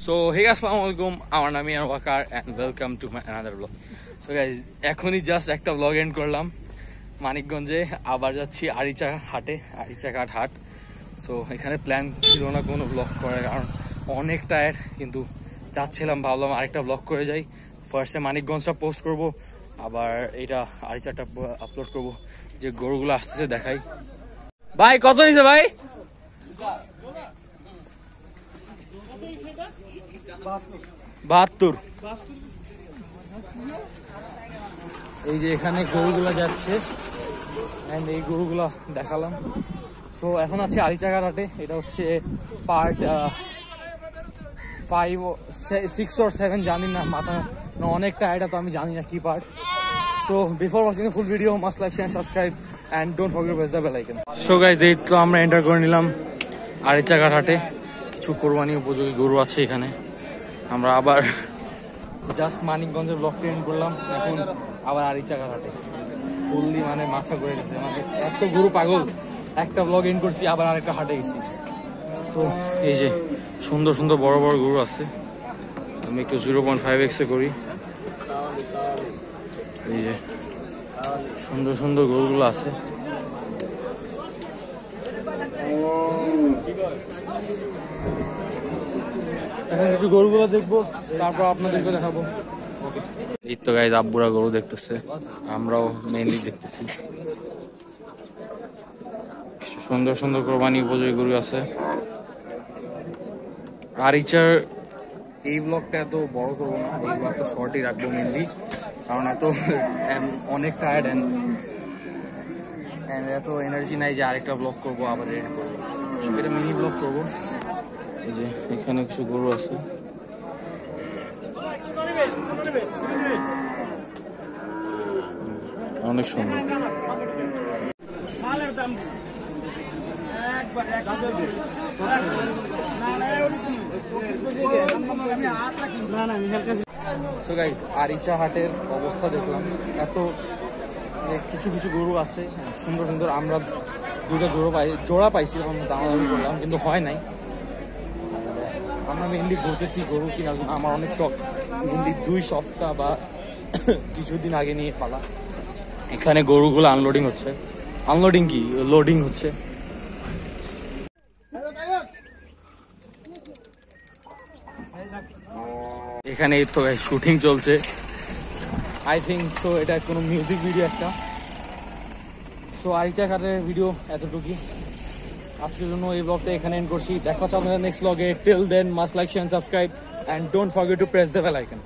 So hey আসসালামু আলাইকুম, আমার নাম Yaar Walker and welcome to my another blog. So guys, এখনই জাস্ট একটা ব্লগ এন্ড করলাম মানিকগঞ্জে, আবার যাচ্ছি আরিচাঘাট হাট। সো এখানে প্ল্যান ছিল না কোনো ব্লগ করার, কারণ অনেক টায়ার্ড, কিন্তু যাচ্ছিলাম, ভাবলাম আরেকটা ব্লগ করে যাই। ফার্স্টে মানিকগঞ্জটা পোস্ট করব, আবার এটা আরিচাটা আপলোড করব। যে গরুগুলো আসতেছে দেখাই। ভাই কত নিছে ভাই? 72। এই যে এখানে গরুগুলা যাচ্ছে, এন্ড এই গরুগুলা দেখালাম। সো এখন আছে আরিচাঘাট হাটে। এটা হচ্ছে পার্ট 5, 6 or 7, জানি না, মাথা অনেকটা এটা, তো আমি জানি না কি part. So before watching the full video must like share subscribe and don't forget to press the bell icon. So guys, এই তো আমরা এন্টার করে নিলাম আরিচাঘাট হাটে। কিছু কোরবানি উপযোগী গরু আছে এখানে। আমরা আবার জাস্ট মানিকগঞ্জের ব্লগটা এন্ড করলাম, এখন আবার আরিচাঘাট হাটে। ফুললি মানে মাথা ঘুরে গেছে, মানে এত গরু পাগল। একটা ব্লগ এন্ড করছি, আবার আরেকটা হাটে গেছি। তো এই যে সুন্দর সুন্দর বড় বড় গরু আছে। আমি একটু 0.5x করি। এই যে সুন্দর সুন্দর গরুগুলো আছে। এখন কিছু গরুগুলো দেখবো, তারপর আপনাদেরকে দেখাবো। এই তো গাইজ, আব্বুরা গরু দেখতেছে, আমরাও মেইনলি দেখতেছি। সুন্দর সুন্দর কোরবানি উপযোগী গরু আছে। আরিচার এই ব্লগটা এত বড় করবো না, এই ব্লগটা শর্টই রাখবো মেনলি, কারণ এত অনেক টায়ার্ড এন্ড এত এনার্জি নাই যে আরেকটা ব্লগ করবো, আবার এড করবো। এটা মিনি ব্লগ করবো। এই যে এখানে কিছু গরু আছে, অনেক সুন্দর। সো গাইস, আরিচা হাটের অবস্থা দেখলাম, এত কিছু কিছু গরু আছে সুন্দর সুন্দর। আমরা দুটো জোড়া পাইছিলাম, দামাদামি করলাম, কিন্তু হয় নাই। আমরা মেনলি ঘুরতেছি গরু কেনার জন্য। আমার অনেক শখ, মেনলি 2 সপ্তাহ বা কিছুদিন আগে নিয়ে পালা। এখানে গরুগুলো আনলোডিং হচ্ছে, লোডিং হচ্ছে। এখানে তো শুটিং চলছে, আই থিঙ্ক সো এটা কোনো মিউজিক ভিডিও একটা। সো আরিচাঘাটের ভিডিও এতটুকুই আজকের জন্য। এই ব্লগটা এখানে এন্ড করছি। দেখা হচ্ছে আপনাদের নেক্সট ব্লগে। Till then must like share subscribe and don't forget to press the bell icon.